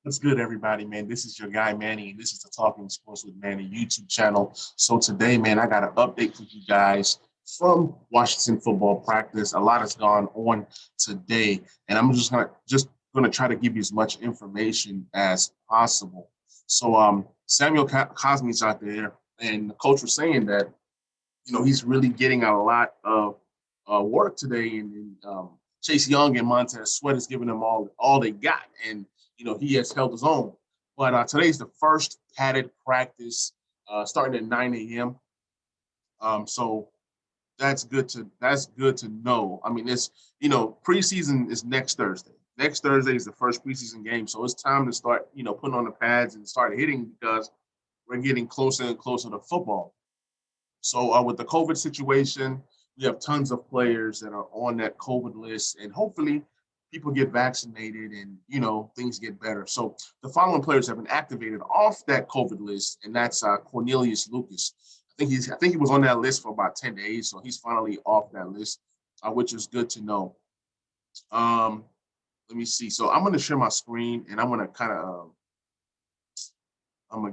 What's good, everybody, man? This is your guy, Manny, and this is the Talking Sports with Manny YouTube channel. So today, man, I got an update for you guys from Washington football practice. A lot has gone on today, and I'm just gonna try to give you as much information as possible. So, Samuel Cosme's out there, and the coach was saying that he's really getting a lot of work today, and Chase Young and Montez Sweat is giving them all they got, and he has held his own. But today's the first padded practice starting at 9 a.m. So that's good to know. I mean, it's preseason is next Thursday. Next Thursday is the first preseason game, so it's time to start putting on the pads and start hitting because we're getting closer and closer to football. So with the COVID situation, we have tons of players that are on that COVID list, and hopefully people get vaccinated and things get better. So the following players have been activated off that COVID list, and that's Cornelius Lucas. I think he was on that list for about 10 days, so he's finally off that list, which is good to know. Um, Let me see. So I'm going to share my screen, and I'm gonna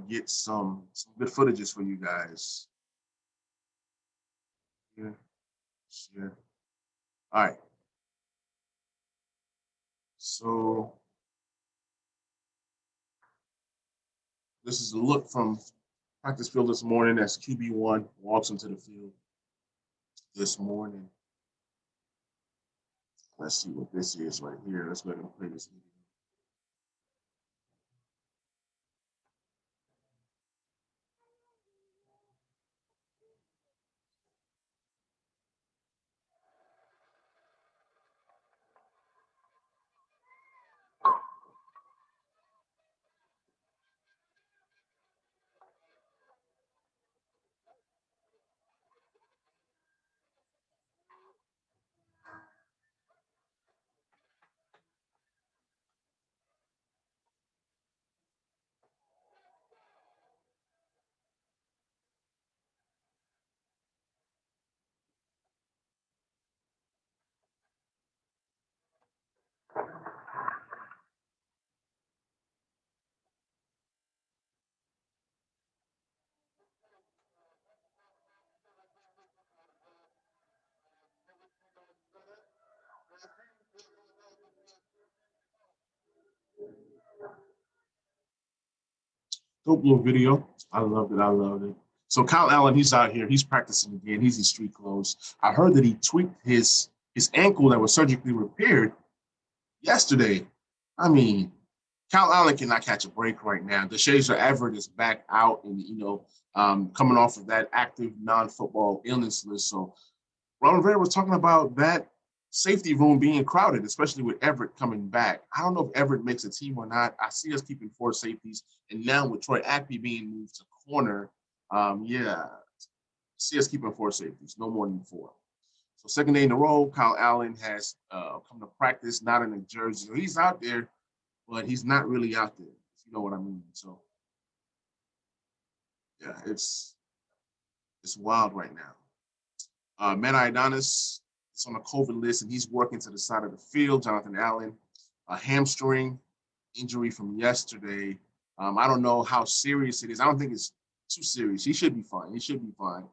get some good footages for you guys. Yeah, share. All right. So this is a look from practice field this morning as QB1 walks into the field this morning. Let's see what this is right here. Let's go ahead and play this video. Dope little video. I loved it. I loved it. So Kyle Allen, he's out here. He's practicing again. He's in street clothes. I heard that he tweaked his ankle that was surgically repaired yesterday. I mean, Kyle Allen cannot catch a break right now. DeShazer Everett is back out and, coming off of that active non-football illness list. So Ron Rivera was talking about that safety room being crowded, especially with Everett coming back. I don't know if Everett makes a team or not. I see us keeping four safeties. And now with Troy Acme being moved to corner, yeah, see us keeping four safeties, no more than four. So second day in a row, Kyle Allen has come to practice, not in a jersey. So he's out there, but he's not really out there, if you know what I mean. So yeah, it's wild right now. Matt Ioannidis is on the COVID list, and he's working to the side of the field. Jonathan Allen, a hamstring injury from yesterday. I don't know how serious it is. I don't think it's too serious. He should be fine. He should be fine.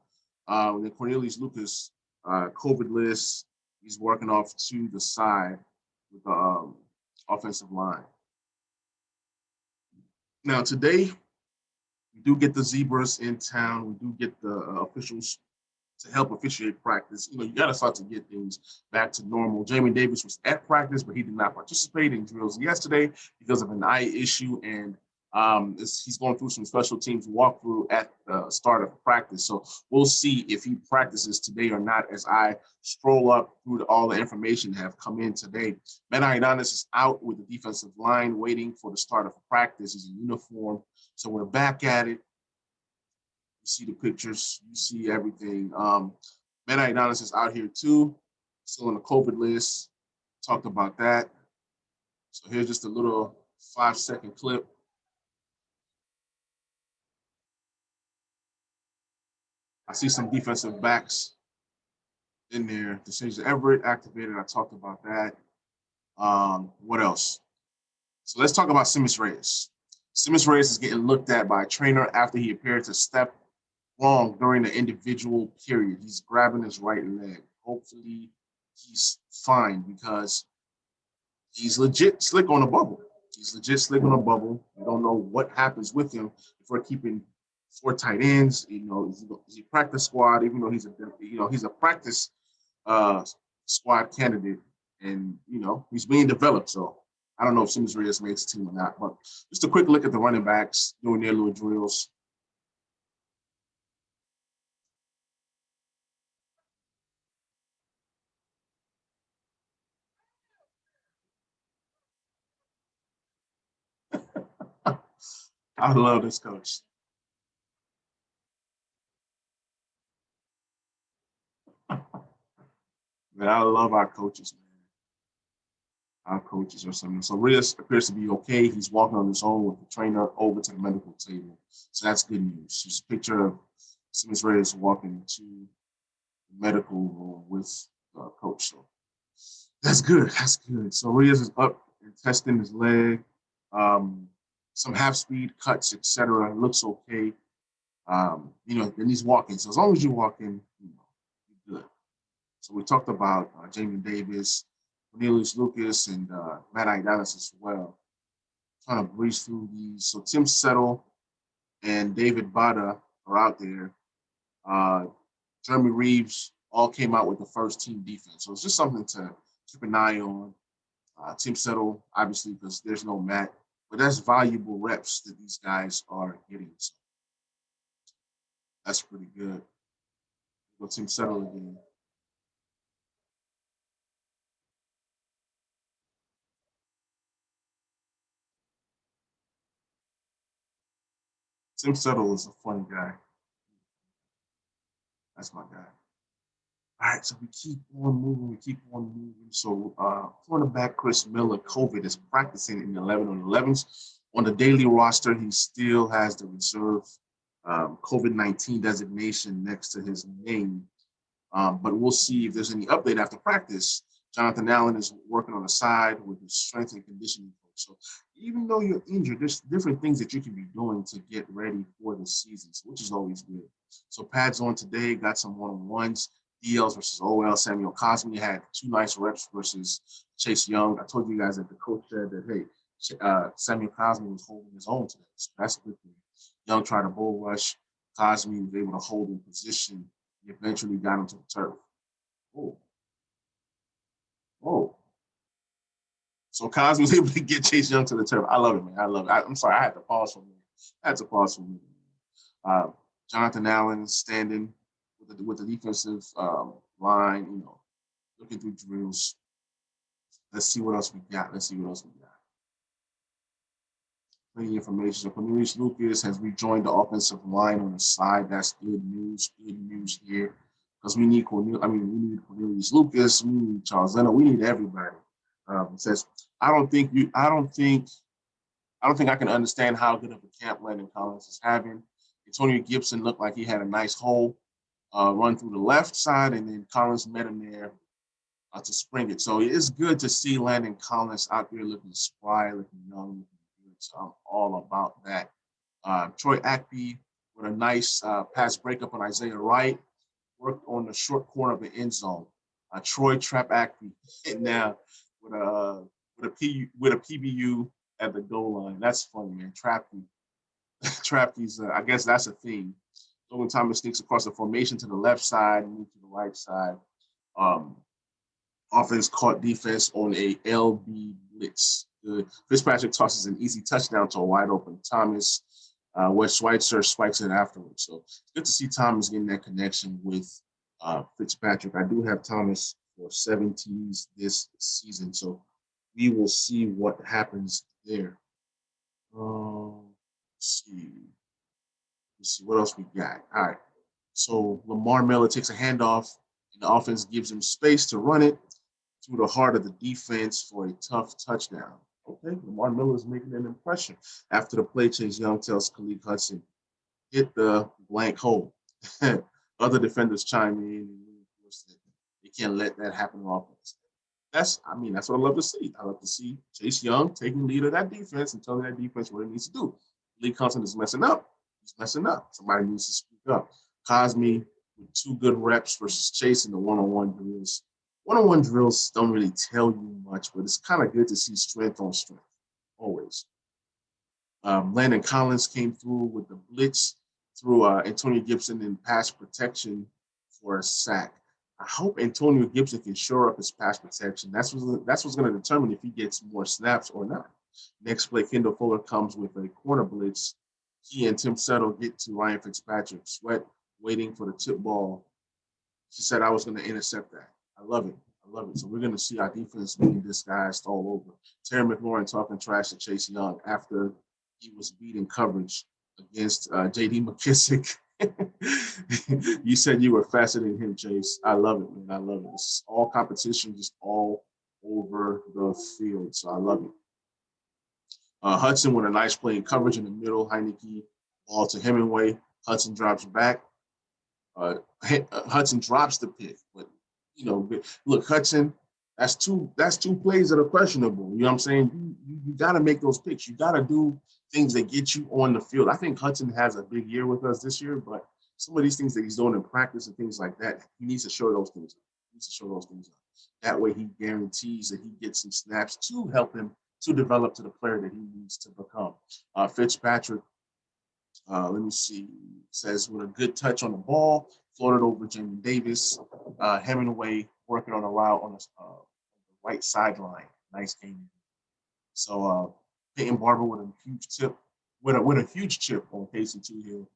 Then Cornelius Lucas, COVID list. He's working off to the side with the offensive line. Now today, we do get the Zebras in town. We do get the officials to help officiate practice. You got to start to get things back to normal. Jamie Davis was at practice, but he did not participate in drills yesterday because of an eye issue, and he's going through some special teams walkthrough at the start of practice. So we'll see if he practices today or not as I scroll up through all the information that have come in today. Ben Ioannidis is out with the defensive line waiting for the start of practice. He's in uniform. So we're back at it. You see the pictures, you see everything. Man Ioannidis is out here too, still on the COVID list. Talked about that. So here's just a little 5-second clip. I see some defensive backs in there. DeShazer Everett activated. I talked about that. What else? So let's talk about Simmons Reyes. Simmons Reyes is getting looked at by a trainer after he appeared to step wrong during the individual period. He's grabbing his right leg. Hopefully, he's fine because he's legit slick on a bubble. He's legit slick on a bubble. We don't know what happens with him if we're keeping four tight ends. Is he practice squad? Even though he's a practice uh, squad candidate, and he's being developed. So I don't know if Simmons Reyes makes the team or not. But just a quick look at the running backs doing their little drills. I love this coach. Man, I love our coaches, man. Our coaches or something. So Reyes appears to be okay. He's walking on his own with the trainer over to the medical table. So that's good news. Just a picture of Simmons Reyes walking into the medical room with coach. So that's good. That's good. So Reyes is up and testing his leg. Um, some half speed cuts, etc. Looks okay. And he's walking. So as long as you're walking, you're good. So we talked about Jamie Davis, Cornelius Lucas, and Matt Idalis as well. Trying to breeze through these. So Tim Settle and David Bada are out there. Uh, Jeremy Reeves all came out with the first team defense. So it's just something to keep an eye on. Tim Settle, obviously, because there's no Matt, but that's valuable reps that these guys are getting. So that's pretty good. Go Tim Settle again. Tim Settle is a fun guy. That's my guy. All right, so we keep on moving. We keep on moving. So, cornerback Chris Miller, COVID, is practicing in 11 on 11s. On the daily roster, he still has the reserve COVID-19 designation next to his name. But we'll see if there's any update after practice. Jonathan Allen is working on the side with his strength and conditioning coach. So even though you're injured, there's different things that you can be doing to get ready for the season, which is always good. So pads on today, got some one-on-ones. DLs versus OL. Samuel Cosme had two nice reps versus Chase Young. I told you guys that the coach said that, hey, Samuel Cosme was holding his own today. So that's a good thing. Young tried a bull rush. Cosme was able to hold in position. He eventually got him to the turf. Oh, oh. So Cosme was able to get Chase Young to the turf. I love it, man. I love it. I'm sorry, I had to pause for a minute. I had to pause for a minute. Uh, Jonathan Allen standing with the defensive line, looking through drills. Let's see what else we got. Let's see what else we got. Plenty of information. So Cornelius Lucas has rejoined the offensive line on the side. That's good news. Good news here. Because we need we need Cornelius Lucas, we need Charles Leonard, we need everybody. It says, I don't think I can understand how good of a camp Landon Collins is having. Antonio Gibson looked like he had a nice hole run through the left side, and then Collins met him there to spring it. So it's good to see Landon Collins out there looking spry, looking young, looking good. So I'm all about that. Troy Ackley with a nice pass breakup on Isaiah Wright, worked on the short corner of the end zone. Troy Trap Ackley now with a PBU at the goal line. That's funny, man. Trapkey's, I guess that's a theme. Logan Thomas sneaks across the formation to the left side, move to the right side. Um, Offense caught defense on a LB blitz. Fitzpatrick tosses an easy touchdown to a wide open Thomas, where Schweitzer spikes it afterwards. So it's good to see Thomas getting that connection with Fitzpatrick. I do have Thomas for 17s this season, so we will see what happens there. Let's see. Let's see what else we got. All right. So Lamar Miller takes a handoff, and the offense gives him space to run it through the heart of the defense for a tough touchdown. Okay, Lamar Miller is making an impression. After the play, Chase Young tells Khalid Hudson, hit the blank hole. Other defenders chime in and reinforce that they can't let that happen on offense. that's what I love to see. I love to see Chase Young taking lead of that defense and telling that defense what it needs to do. Lee Compton is messing up. He's messing up. Somebody needs to speak up. Cosme with 2 good reps versus Chase in the one-on-one drills. One-on-one drills don't really tell you much, but it's kind of good to see strength on strength, always. Landon Collins came through with the blitz through Antonio Gibson in pass protection for a sack. I hope Antonio Gibson can shore up his pass protection. That's what's going to determine if he gets more snaps or not. Next play, Kendall Fuller comes with a corner blitz. He and Tim Settle get to Ryan Fitzpatrick. Sweat waiting for the tip ball. She said I was going to intercept that. I love it. I love it. So we're going to see our defense being disguised all over. Terry McLaurin talking trash to Chase Young after he was beating coverage against J.D. McKissick. You said you were faster than him, Chase. I love it, man. I love it. It's all competition, just all over the field. So I love it. Hudson with a nice play in coverage in the middle. Heineke ball to Hemingway. Hudson drops back. Hudson drops the pick, but look, Hudson. That's two plays that are questionable. You know what I'm saying? You got to make those picks. You got to do things that get you on the field. I think Hudson has a big year with us this year, but some of these things that he's doing in practice and things like that, he needs to show those things. He needs to show those things. That way, he guarantees that he gets some snaps to help him to develop to the player that he needs to become. Fitzpatrick, let me see, says with a good touch on the ball, floated over Jamie Davis. Hemingway working on a route on the right sideline. Nice game. So Peyton Barber with a huge tip, with a huge chip on Casey Toohill,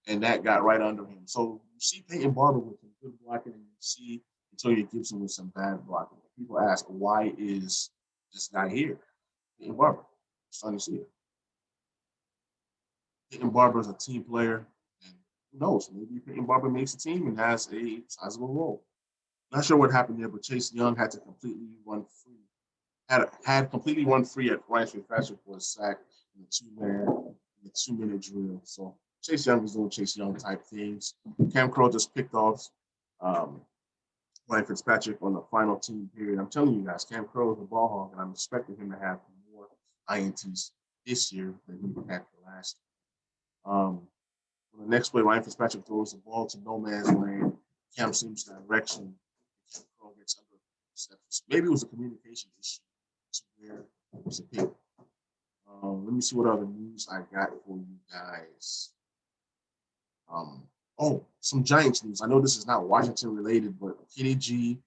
and that got right under him. So you see Peyton Barber with some good blocking, and you see Antonio Gibson with some bad blocking. People ask, why is this guy here? Peyton Barber. Starting to see it. Peyton Barber is a team player, and who knows? Maybe Peyton Barber makes a team and has a sizable role. Not sure what happened there, but Chase Young had to completely run free. Had completely run free at Ryan Fitzpatrick for a sack in the 2-minute drill. So Chase Young was doing Chase Young type things. Cam Crow just picked off Ryan Fitzpatrick on the final team period. I'm telling you guys, Cam Crow is a ball hog, and I'm expecting him to have more INTs this year than he had last year. On the next play, Ryan Fitzpatrick throws the ball to no man's land. Cam seems direction. Cam Crow gets under receptions. Maybe it was a communication issue to where it was a pick. Let me see what other news I got for you guys. Some Giants news. I know this is not Washington related, but Kenny G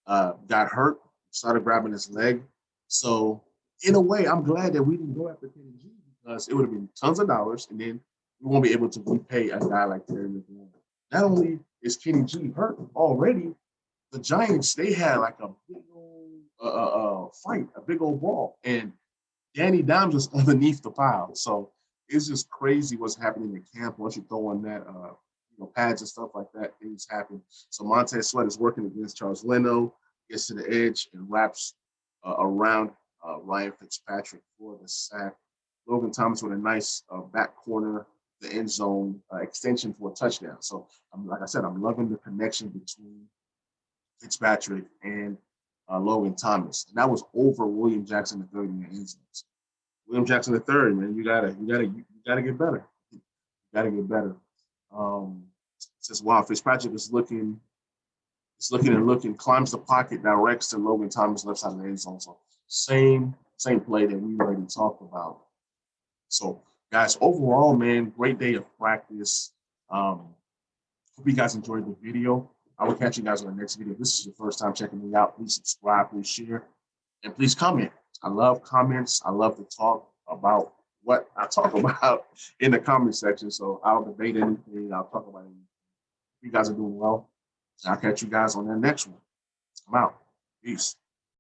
got hurt, started grabbing his leg. So in a way, I'm glad that we didn't go after Kenny G because it would have been tons of dollars, and then we won't be able to repay a guy like Terry McLaurin. Not only is Kenny G hurt already, the Giants, they had like a big old fight, a big old brawl, and Danny Dimes was underneath the pile. So it's just crazy what's happening in camp. Once you throw on that, pads and stuff like that, things happen. So Montez Sweat is working against Charles Leno, gets to the edge and wraps around Ryan Fitzpatrick for the sack. Logan Thomas with a nice back corner, the end zone extension for a touchdown. So, like I said, I'm loving the connection between Fitzpatrick and Logan Thomas. And that was over William Jackson III in the end zone. So William Jackson III, man, you gotta get better. You gotta get better. Says wow, Fitzpatrick is looking, climbs the pocket, directs to Logan Thomas left side of the end zone. So same play that we already talked about. So guys, overall, man, great day of practice. Hope you guys enjoyed the video. I will catch you guys on the next video. If this is your first time checking me out, please subscribe, please share, and please comment. I love comments. I love to talk about what I talk about in the comment section. So I'll debate anything. I'll talk about anything. You guys are doing well. I'll catch you guys on the next one. I'm out. Peace.